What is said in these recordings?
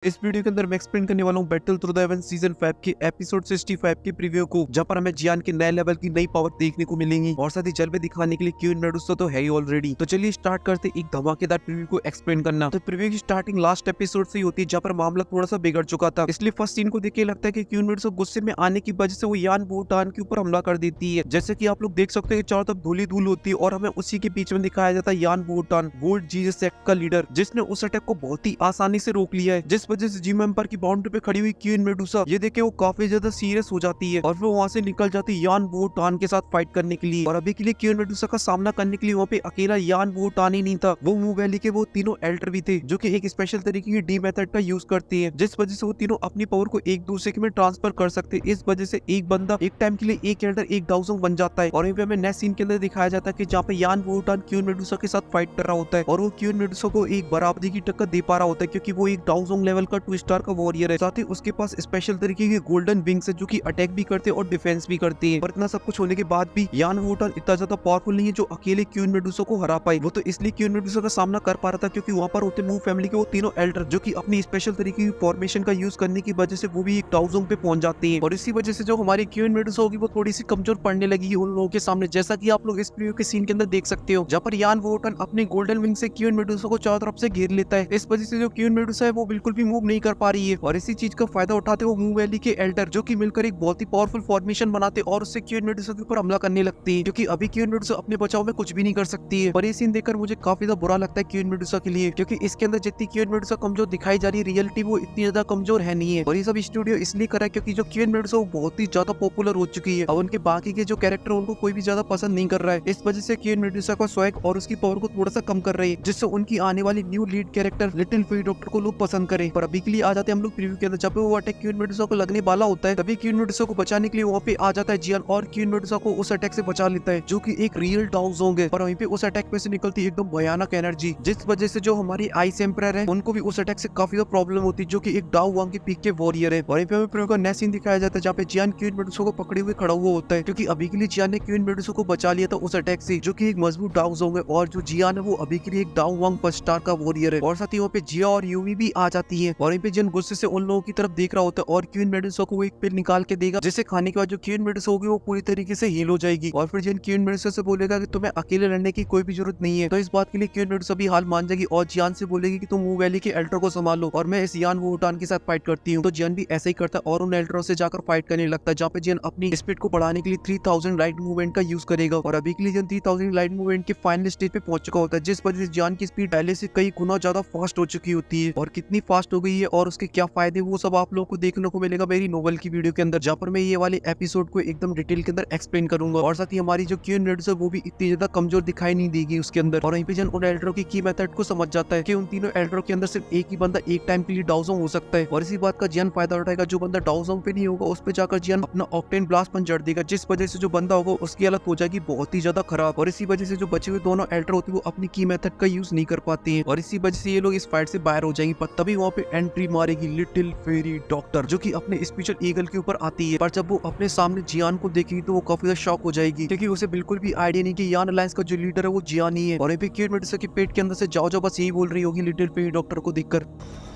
इस वीडियो के अंदर मैं एक्सप्लेन करने वाला हूँ battle through the haven season 5 के एपिसोड 65 के प्रीव्यू को, जहाँ पर हमें जियान के नए लेवल की नई पावर देखने को मिलेंगी और साथ ही जल में दिखाने के लिए क्वीन मेडुसा तो है ही ऑलरेडी। तो चलिए स्टार्ट करते एक धमाकेदार प्रीव्यू को एक्सप्लेन करना। तो प्रीव्यू की स्टार्टिंग लास्ट एपिसोड से ही होती है, जहाँ पर मामला थोड़ा सा बिगड़ चुका था। इसलिए फर्स्ट सीन को देख के लगता है कि क्वीन मेडुसा गुस्से में आने की वजह से वो यान वुटान के ऊपर हमला कर देती है। जैसे की आप लोग देख सकते हैं चारों तरफ धूल ही धूल होती है और हमें उसी के बीच में दिखाया जाता है यान वुटान, गोल्ड जीसस सेक्ट का लीडर, जिसने उस अटैक को बहुत ही आसानी से रोक लिया है। जिस वजह से जिम एम्पर की बाउंड्री पे खड़ी हुई क्वीन मेडुसा ये देख के वो काफी ज्यादा सीरियस हो जाती है और फिर वहाँ से निकल जाती है यान वुटान के साथ फाइट करने के लिए। और अभी के लिए क्वीन मेडुसा का सामना करने के लिए वहाँ पे अकेला यान वुटान ही नहीं था, वो मूव वैली के वो तीनों एल्डर भी थे, जो कि एक स्पेशल तरीके की डी मेथड का यूज करती है, जिस वजह से वो तीनों अपनी पावर को एक दूसरे में ट्रांसफर कर सकते हैं। इस वजह से एक बंदा एक टाइम के लिए एक एल्डर एक डाउजोंग बन जाता है। और वहीं पे हमें नेक्स्ट सीन के अंदर दिखाया जाता है कि जहाँ पे यान वुटान क्वीन मेडुसा के साथ फाइट कर रहा होता है और वो क्वीन मेडुसा को एक बराबरी की टक्कर दे पा रहा होता है, क्योंकि वो एक डाउजोंग लेवल का 2 स्टार का वॉरियर है। साथ ही उसके पास स्पेशल तरीके के गोल्डन विंग्स है, जो कि अटैक भी करते हैं और डिफेंस भी करते हैं। और इतना सब कुछ होने के बाद भी यान वुटान इतना ज्यादा पावरफुल नहीं है जो अकेले क्वीन मेडुसा को हरा पाए। वो तो इसलिए क्वीन मेडुसा का सामना कर पा रहा था क्योंकि वहाँ पर होते मूव फैमिली के वो तीनों एल्डर, जो कि अपनी स्पेशल तरीके की फॉर्मेशन का यूज करने की वजह से वो भी एक डाउजोंग पे पहुंच जाते हैं। और इसी वजह से जो हमारी क्वीन मेडुसा होगी वो थोड़ी सी कमजोर पड़ने लगी है उन लोगों के सामने, जैसा कि आप लोग इस प्रीव्यू के सीन के अंदर देख सकते हो, जहाँ पर यान वुटान अपने गोल्डन विंग से क्वीन मेडुसा को चारों तरफ से घेर लेता है। इस वजह से जो क्वीन मेडुसा है वो बिल्कुल भी मूव नहीं कर पा रही है और इसी चीज का फायदा उठाते वो मूव वैली के एल्डर, जो कि मिलकर एक बहुत ही पावरफुल फॉर्मेशन बनाते और उससे क्वीन मेडुसा के ऊपर हमला करने लगती है, क्योंकि अभी क्वीन मेडुसा अपने बचाव में कुछ भी नहीं कर सकती है। और ये सीन देखकर मुझे काफी ज्यादा बुरा लगता है क्वीन मेडुसा के लिए, क्योंकि इसके अंदर जितनी क्वीन मेडुसा कमजोर दिखाई जा रही है रियलिटी वो इतनी ज्यादा कमजोर है नहीं है। और ये सब स्टूडियो इसलिए करा है क्योंकि जो क्वीन मेडुसा वो बहुत ही ज्यादा पॉपुलर हो चुकी है और उनके बाकी के जो कैरेक्टर उनको कोई भी ज्यादा पसंद नहीं कर रहा है। इस वजह से क्वीन मेडुसा का स्वैग और उसकी पावर को थोड़ा सा कम कर रही है, जिससे उनकी आने वाली new lead character little fairy doctor को लोग पसंद करें। पर अभी के लिए आ जाते हैं हम लोग प्रीव्यू के अंदर, जब वो अटैक क्वीन मेडुसा को लगने वाला होता है तभी क्वीन मेडुसा को बचाने के लिए वहाँ पे आ जाता है जियान और क्वीन मेडुसा को उस अटैक से बचा लेता है, जो कि एक रियल डाउजोंग है। पर वहीं पे उस अटैक में से निकलती है एकदम भयानक एनर्जी, जिस वजह से जो हमारी आइस एम्परर है उनको भी उस अटैक से काफी ज्यादा प्रॉब्लम होती है, जो कि एक डाउ वांग के पीक के वॉरियर है। और वहीं पे हमें प्रीव्यू का नेक्स्ट सीन दिखाया जाता है जहाँ पे जियान क्वीन मेडुसा को पकड़े हुए खड़ा हुआ होता है, क्योंकि अभी के लिए जियान ने क्वीन मेडुसा को बचा लिया था उस अटैक से, जो कि एक मजबूत डाउजोंग है। और जो जियान है वो अभी के लिए एक डाउ वांग 5 स्टार का वॉरियर है। और साथ ही वहाँ पे जिया और यूमी भी आ जाती है और वहीं पे जिन गुस्से से उन लोगों की तरफ देख रहा होता है और क्वीन मेडुसा को वो एक पिल निकाल के देगा, जिसे खाने के बाद जो क्वीन मेडुसा होगी वो पूरी तरीके से हील हो जाएगी। और फिर जिन क्वीन मेडुसा से बोलेगा कि तुम्हें अकेले लड़ने की कोई भी जरूरत नहीं है, तो इस बात के लिए क्वीन मेडुसा भी हाल मान जाएगी और जियान से बोलेगी कि तुम मूव वैली के एल्डर को संभालो और मैं इस यान वुटान के साथ फाइट करती हूँ। तो जियान भी ऐसा ही करता है और उन एल्डरों से जाकर फाइट करने लगता है, जहाँ पे जियान अपनी स्पीड को बढ़ाने के लिए 3000 लाइट मूवमेंट का यूज करेगा। और अभी के लिए जियान 3000 लाइट मूवमेंट के फाइनल स्टेज पे पहुंच चुका होता है, जिस वजह से जियान की स्पीड पहले से कई गुना ज्यादा फास्ट हो चुकी होती है। और कितनी फास्ट हो गई है और उसके क्या फायदे वो सब आप लोगों को देखने को मिलेगा मेरी नोवेल की वीडियो के अंदर, जहाँ पर मैं ये वाले एपिसोड को एकदम डिटेल के अंदर एक्सप्लेन करूंगा। और साथ ही हमारी जो क्वीन मेडुसा वो भी इतनी ज्यादा कमजोर दिखाई नहीं देगी उसके अंदर। और वहीं पे जन उन एल्डरों की मेथड को समझ जाता है कि उन तीनों एल्डरों के अंदर सिर्फ एक ही बंदा एक टाइम के लिए डाउजोंग हो सकता है। और इसी बात का जियान फायदा उठाएगा, जो बंदा डाउजोंग पे नहीं होगा उस पे जाकर जियान अपना ऑक्टेन ब्लास्ट पन जड़ देगा, जिस वजह से जो बंदा होगा उसकी हालत हो जाएगी बहुत ही ज्यादा खराब। और इसी वजह से जो बचे हुए दोनों एल्डर होते हैं वो अपनी की मेथड का यूज नहीं कर पाते हैं और इसी वजह से ये लोग इस फाइट से बाहर हो जाएंगे। पर तभी वहाँ पे एंट्री मारेगी लिटिल फेरी डॉक्टर, जो कि अपने स्पेशल ईगल के ऊपर आती है। पर जब वो अपने सामने जियान को देखेगी तो वो काफी ज्यादा शॉक हो जाएगी, क्योंकि उसे बिल्कुल भी आइडिया नहीं कि यान अलायंस का जो लीडर है वो जियान ही है। और फिर क्वीन मेडुसा के पेट के अंदर से जाओ जाओ बस यही बोल रही होगी लिटिल फेरी डॉक्टर को देखकर,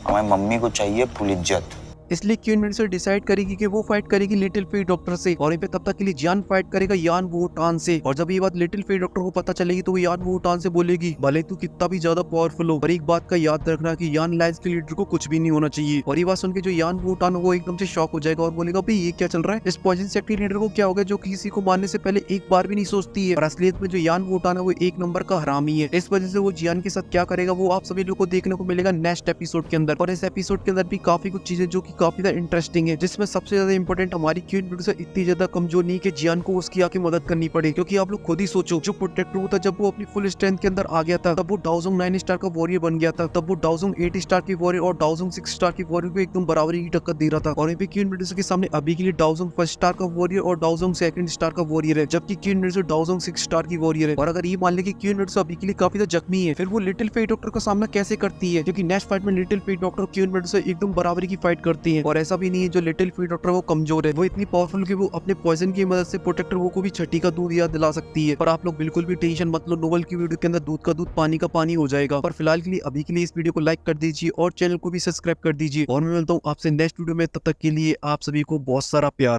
हमारी मम्मी को चाहिए फुल इज्जत। इसलिए क्वीन मेडुसा डिसाइड करेगी कि वो फाइट करेगी लिटिल फेरी डॉक्टर से और पे तब तक के लिए जियान फाइट करेगा यान वुटान से। और जब ये बात लिटिल फेरी डॉक्टर को पता चलेगी तो वो यान वुटान से बोलेगी, भले तू कितना भी ज्यादा पावरफुल हो पर एक बात का याद रखना कि यान अलायंस के लीडर को कुछ भी नहीं होना चाहिए। और ये बात सुन के जो यान वुटान वो एकदम से शॉक हो जाएगा और बोलेगा भाई ये क्या चल रहा है, इस पॉइजन सेक्ट के लीडर को क्या हो गया जो किसी को मारने से पहले एक बार भी नहीं सोचती है। और असलियत में जो यान वुटान है वो एक नंबर का हरामी है। इस वजह से वो जियान के साथ क्या करेगा वो आप सभी लोग को देखने को मिलेगा नेक्स्ट एपिसोड के अंदर। और इस एपिसोड के अंदर भी काफी कुछ चीजें जो की काफी ज्यादा इंटरेस्टिंग है, जिसमें सबसे ज्यादा इंपॉर्टेंट हमारी क्वीन मेडुसा इतनी ज्यादा कमजोर नहीं कि जियान को उसकी आके मदद करनी पड़े। क्योंकि आप लोग खुद ही सोचो, जो प्रोटेक्टर था जब वो अपनी फुल स्ट्रेंथ के अंदर आ गया था तब वो डाउजोंग 9 स्टार का वॉरियर बन गया था, तब वो डाउजोंग 8 स्टार की वॉरियर और डाउजोंग 6 स्टार की वॉरियर को एकदम बराबरी की टक्कर दे रहा था। और यहाँ क्वीन मेडुसा के सामने अभी के लिए डाउजोंग 1 स्टार का वॉरियर और डाउजोंग 2 स्टार का वॉरियर है, जबकि क्वीन मेडुसा डाउजोंग 6 स्टार की वॉरियर है। और अगर ये मान ले कि क्वीन मेडुसा अभी के लिए काफी ज्यादा जख्मी है, फिर वो लिटिल फेरी डॉक्टर का सामना कैसे करती है, क्योंकि नेक्स्ट फाइट में little fairy doctor queen Medusa एकदम बराबरी की फाइट करते सकती है। और ऐसा भी नहीं है जो लिटिल फीट डॉक्टर वो कमजोर है, वो इतनी पावरफुल कि वो अपने पॉइजन की मदद से प्रोटेक्टर वो को भी छठी का दूध याद दिला सकती है। पर आप लोग बिल्कुल भी टेंशन मत लो, नोवेल की वीडियो के अंदर दूध का दूध पानी का पानी हो जाएगा। पर फिलहाल के लिए अभी के लिए इस वीडियो को लाइक कर दीजिए और चैनल को भी सब्सक्राइब कर दीजिए। और मैं मिलता हूँ आपसे नेक्स्ट वीडियो में, तब तक के लिए आप सभी को बहुत सारा प्यार।